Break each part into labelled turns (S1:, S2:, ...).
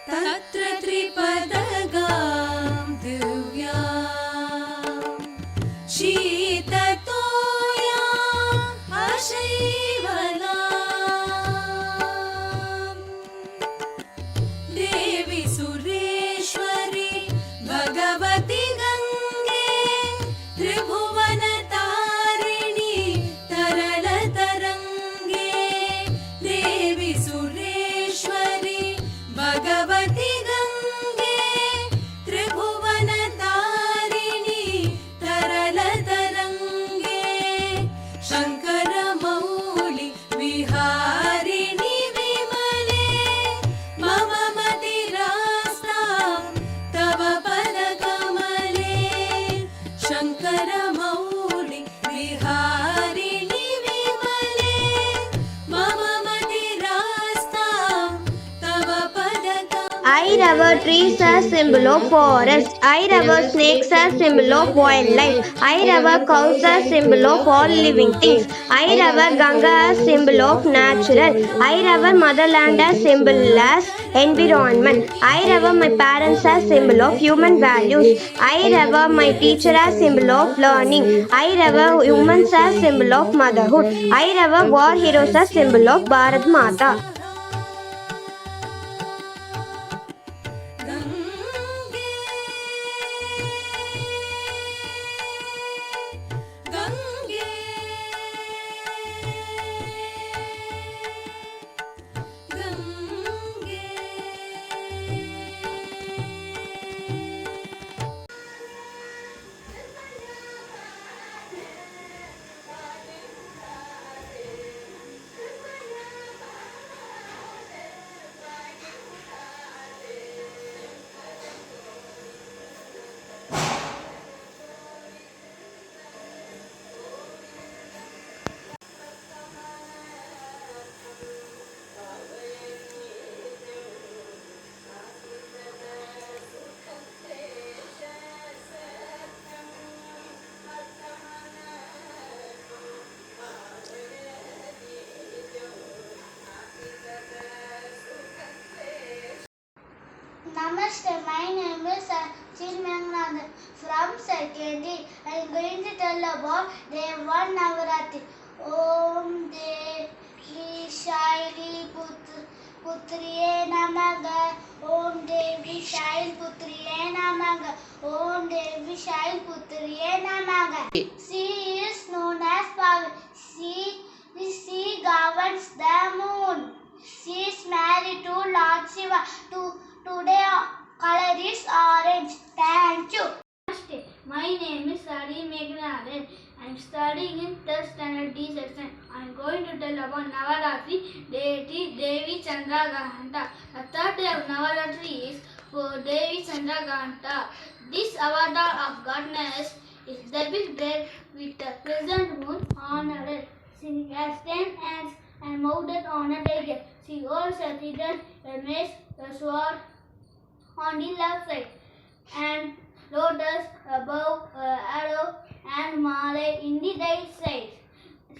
S1: तत्र त्रिपदगां दिव्यां शीततोयाम् अशैवलाम् देवी सुरेश्वरी भगवती गंगे त्रिभुवनतारिणी तरलतरंगे देवी सुरेश्वरी भगवती गंगे त्रिभुवनतारिणी तरलतरंगे शंकरमौळि विहारिणि विमले मम मतिरास्तां तव पदकमले शंकरमौळि विहारिणि विमले मम मतिरास्तां तव पदकमले
S2: Airavar trees are symbol of forest. Airavar snakes are symbol of wildlife. Airavar cows are symbol of all living things. Airavar Ganga is symbol of natural. Airavar motherland is symbol as environment. Airavar my parents are symbol of human values. Airavar my teacher are symbol of learning. Airavar humans are symbol of motherhood. Airavar war heroes are symbol of Bharat Mata.
S1: Gange Gange
S3: Namaste, my name is Achil Mangnathan from second year. I am going to tell about day 1 Navaratri. Om Devi Shaili Putriye Namaga. Om Devi Shail Putriye Namaga. Om Devi Shail Putriye Namaga. She is known as Power. She governs the moon. She is married to Lord Shiva. Today color is orange. Thank you. Namaste. My name is Sari Meghnadhan. I am studying in 3rd standard D section. I am going to tell about Navaratri, deity Devi Chandraghanta. The third day of Navaratri is for Devi Chandraghanta. This avatar of goddess is depicted with the crescent moon on her head. She has 10 hands and mounted on a tiger. She holds a trident, a mace, a sword on the left side, and lotus, a bow, arrow, and male in the right side.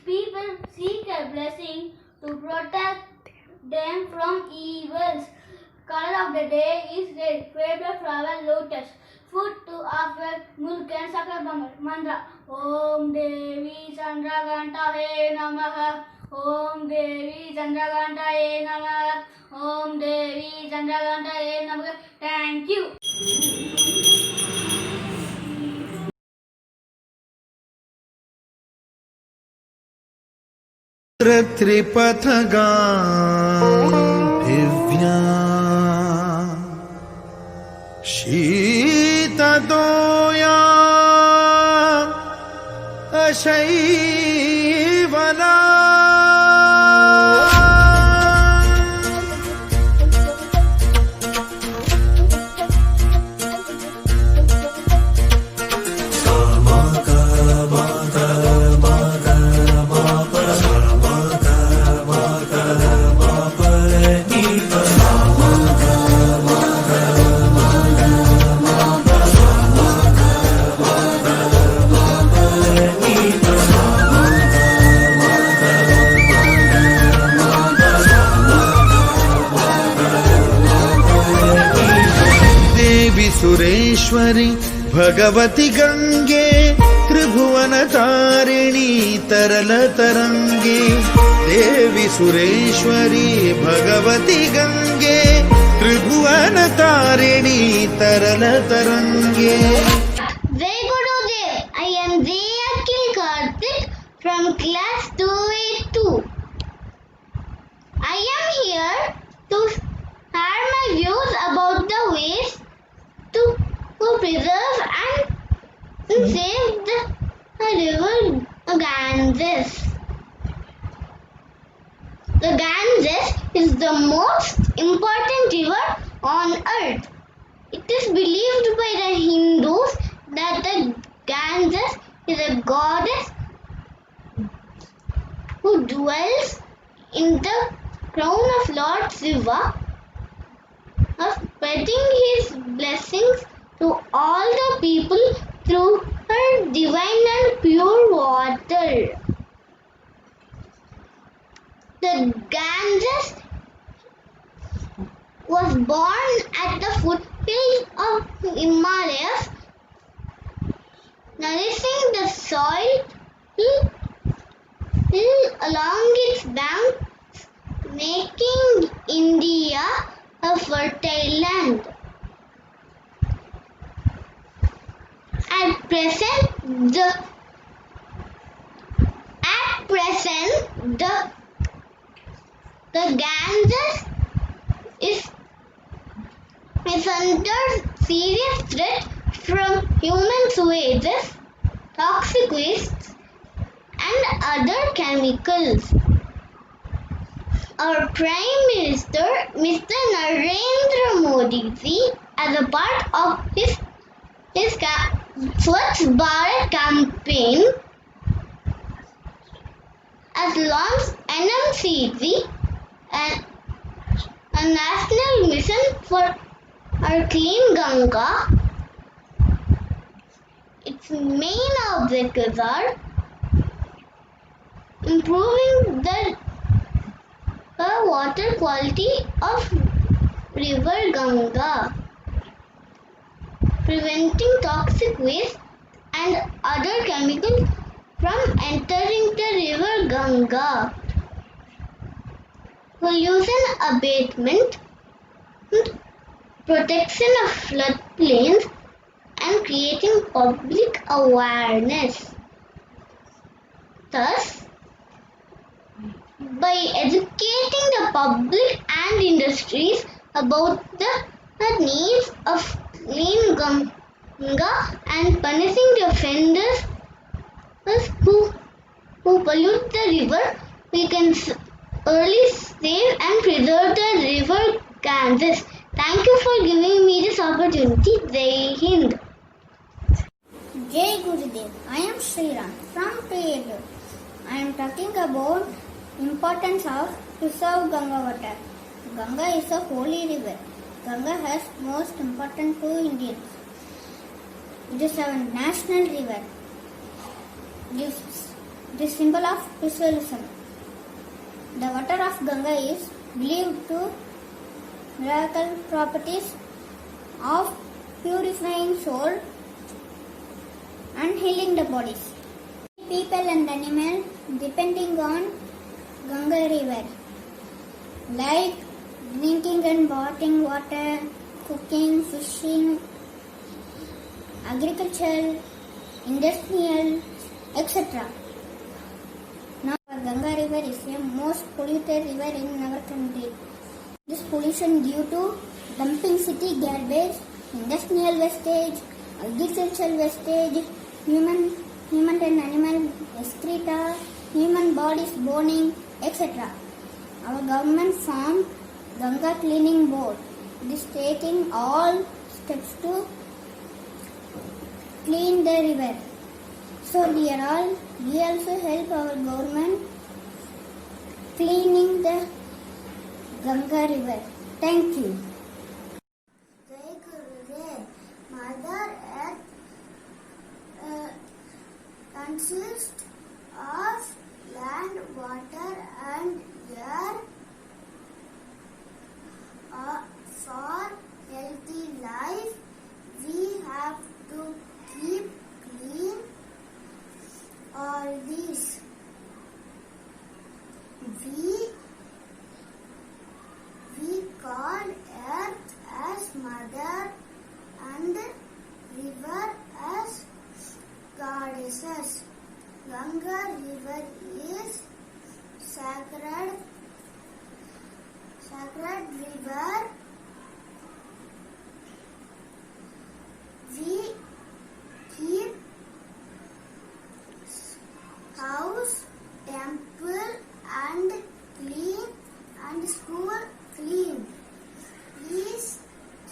S3: People seek a blessing to protect them from evils. Color of the day is red. Favorite flower lotus. Food to offer milk and sakar mantra. Om Devi Chandraghanta-ye Namaha. Om Devi Chandraghanta-ye Namaha. Om Devi Chandraghanta-ye Namaha. Thank you.
S4: त्रिपथगां Divya शीततोया अशैवला Sureshwari भगवति गंगे त्रिभुवन तारिणी तरल तरंगे देवी सुरेश्वरी भगवति गंगे त्रिभुवन तारिणी तरल तरंगे।
S3: Jai Gurudev, I am Zayakil Karthik from class 2A2. I am here to share my views about the ways to preserve and save the river Ganges. The Ganges is the most important river on earth. It is believed by the Hindus that the Ganges is a goddess who dwells in the crown of Lord Shiva, spreading his blessings to all the people through her divine and pure water. The Ganges was born at the foothills of Himalayas, nourishing the soil along its banks, making India a fertile land. At present, the Ganges is under serious threat from human sewages, toxic wastes, and other chemicals. Our Prime Minister, Mr. Narendra Modi ji, as a part of his Swachh Bharat campaign, has launched NMCG, a national mission for our clean Ganga. Its main objectives are improving the water quality of river Ganga, preventing toxic waste and other chemicals from entering the river Ganga, pollution abatement, protection of floodplains, and creating public awareness. Thus, by educating the public and industries about the needs of clean Ganga and punishing the offenders who pollute the river, we can early save and preserve the river Ganges. Thank you for giving me this opportunity. Jai Hind.
S5: Jai Gurudev, I am Sriram from Prayerlu. I am talking about importance of preserve Ganga water. Ganga is a holy river. Ganga has most important to Indians. It is our national river. It is the symbol of spiritualism. The water of Ganga is believed to miracle properties of purifying soul and healing the bodies. People and animals depending on Ganga river, like drinking and bathing water, cooking, fishing, agricultural, industrial, etc. Now, Ganga river is the most polluted river in our country. This pollution due to dumping city garbage, industrial wastage, agricultural wastage, human and animal excreta, human bodies burning, etc. Our government formed Ganga Cleaning Board. It is taking all steps to clean the river. So we also help our government cleaning the Ganga river. Thank you.
S3: Jai Gurudev. Mother Earth consists of land, water and air. For healthy life,
S5: We call earth as mother and river as goddesses. Ganga river is sacred river. We keep house, temple and clean and school clean. Please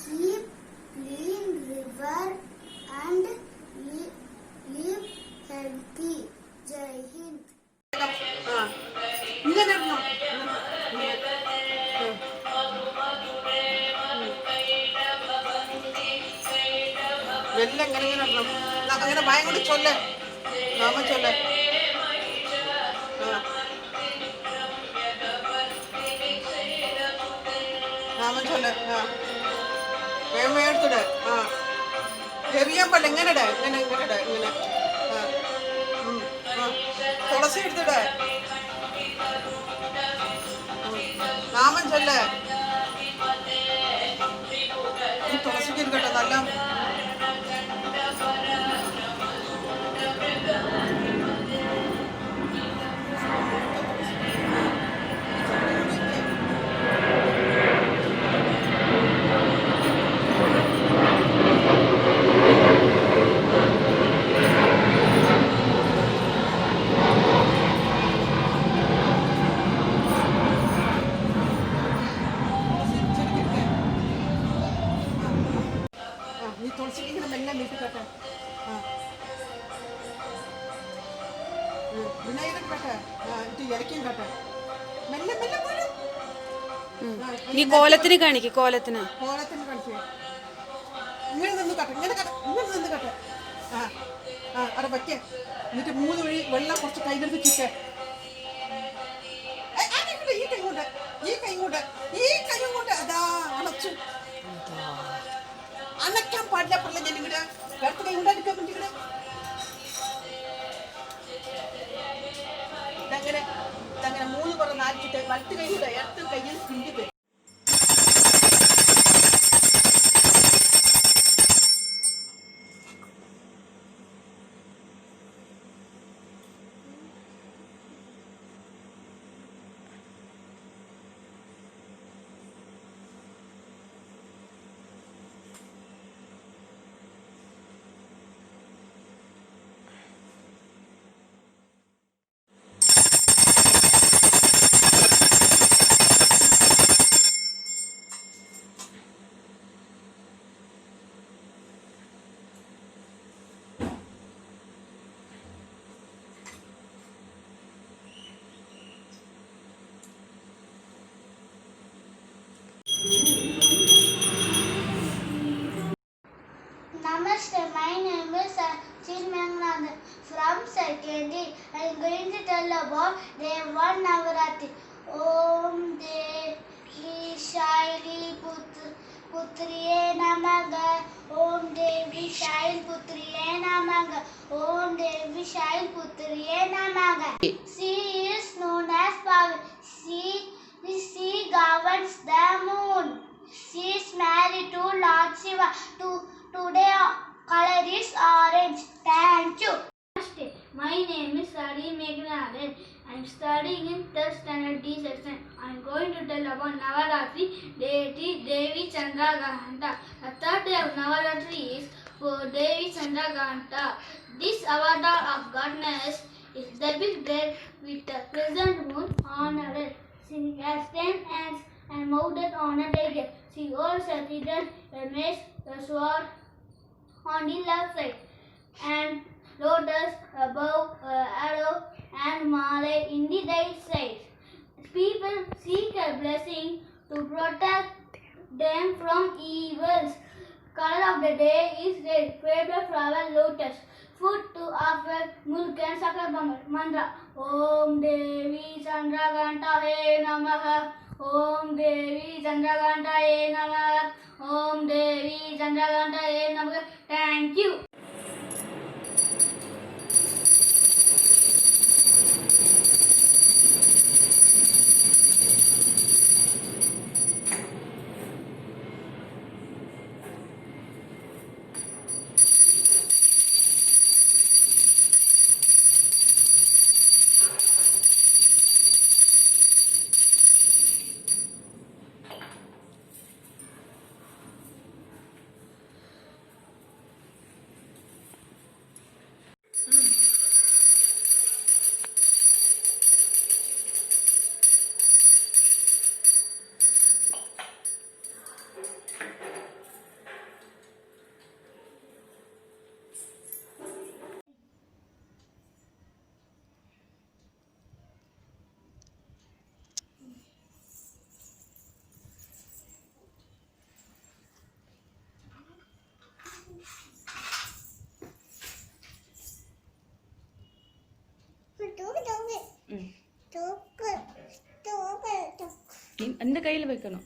S5: keep clean river and live healthy. Jai Hind.
S6: ഇങ്ങനെ ഇടണം. മെല്ലെ ഇങ്ങനെ ഇങ്ങനെ ഇടണം. അങ്ങനെ ഭയം കൊണ്ട് ചൊല്ല്, നാമം ചൊല്ല്. നാമം ചൊല്ല്. വേഗം എടുത്തിട്. എറിയാൻ പാടില്ല. ഇങ്ങനെ ഇട, ഇങ്ങനെ ഇങ്ങനെ ഇട, ഇങ്ങനെ. തുളസി എടുത്തിട്. നാമം ചൊല്ല്. ഈ തുളസിക്ക് ഇരിക്കട്ടെ നല്ല. ഈ തുളസിക്ക് ഇങ്ങനെ മെല്ലെ നീട്ടിക്കട്ടെ. വിനായകൻ കട്ടെ. ഇത് ഇലക്കും കട്ടെ. മെല്ലെ മെല്ലെ പോലും.
S1: നീ കോലത്തിന് കാണിക്ക്, കോലത്തിന്
S6: കോലത്തിന് കളിക്കുക. ഇങ്ങനെ നിന്ന് കട്ടെ, ഇങ്ങനെ കട്ടെ, ഇങ്ങനെ നിന്ന് കട്ടെ. അവിടെ വയ്ക്ക. എന്നിട്ട് 3 വഴി വെള്ളം കുറച്ച് കൈകൾക്ക് ചിക്ക. ഈ കൈ കൊണ്ട്, ഈ കൈ കൊണ്ട്, ഈ കൈ കൊണ്ട്. അതാ അണച്ചു. അണയ്ക്കാൻ പാടില്ല. പറഞ്ഞ ജനിവിടെ അടുത്ത കൈ കൊണ്ടടിക്കാൻ പറ്റിവിടെ. ഇതങ്ങനെ 3 പറ 4 ചുറ്റ വലത്ത് കൈ കൊണ്ട് ഇടത്ത് കയ്യിൽ പിണ്ടി വരും.
S3: Namaste, my name is Sachin Mangnathan from secondary. I am going to tell about day 1 Navaratri. Om Devi Shaili Putriye Namaga. Om Devi Shail Putriye Namaga. Om Devi Shail Putriye Namaga. She is known as Power. She governs the moon. She is married to Lord Shiva. Today color is orange. Thank you.
S7: Namaste. My name is Sari Meghnadhan. I am studying in 3rd standard D section. I am going to tell about Navaratri, deity Devi Chandraghanta. The 3rd day of Navaratri is for Devi Chandraghanta. This avatar of goddess is depicted with the crescent moon on her head. She has 10 hands and mounted on a tiger. She holds a trident, a mace, a sword on the left side, and lotus, a bow, arrow, and male in the right side. People seek a blessing to protect them from evils. Color of the day is red. Favorite flower lotus. Food to offer milk and sakar mantra. Om Devi Chandraghanta-ye Namaha. Om Devi Chandraghanta-ye Namaha. Om Devi Chandraghanta-ye Namaha. Thank you.
S1: அந்த கையில் வைக்கணும்.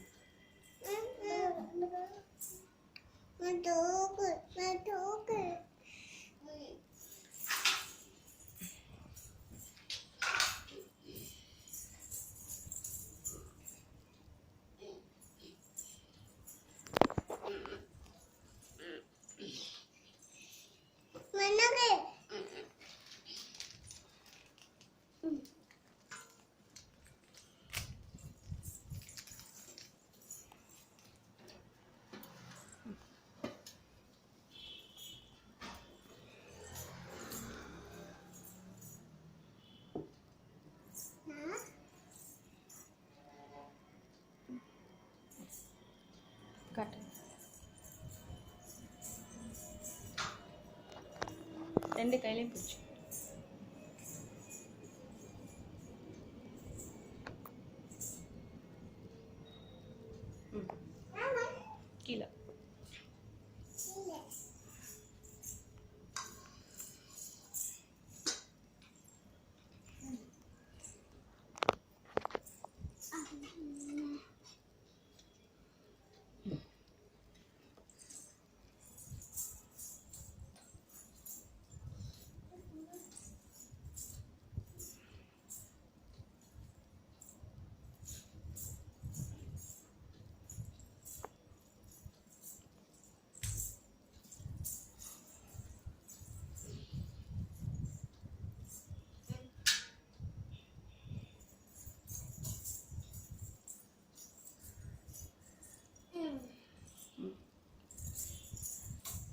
S1: காட்டு. ரெண்டு கையிலையும் பிடிச்சி. கீழே.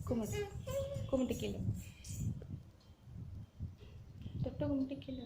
S1: கும்பிட்டு கும்பிட்டு கீழே தொட்டு கும்பிட்டு கீழே.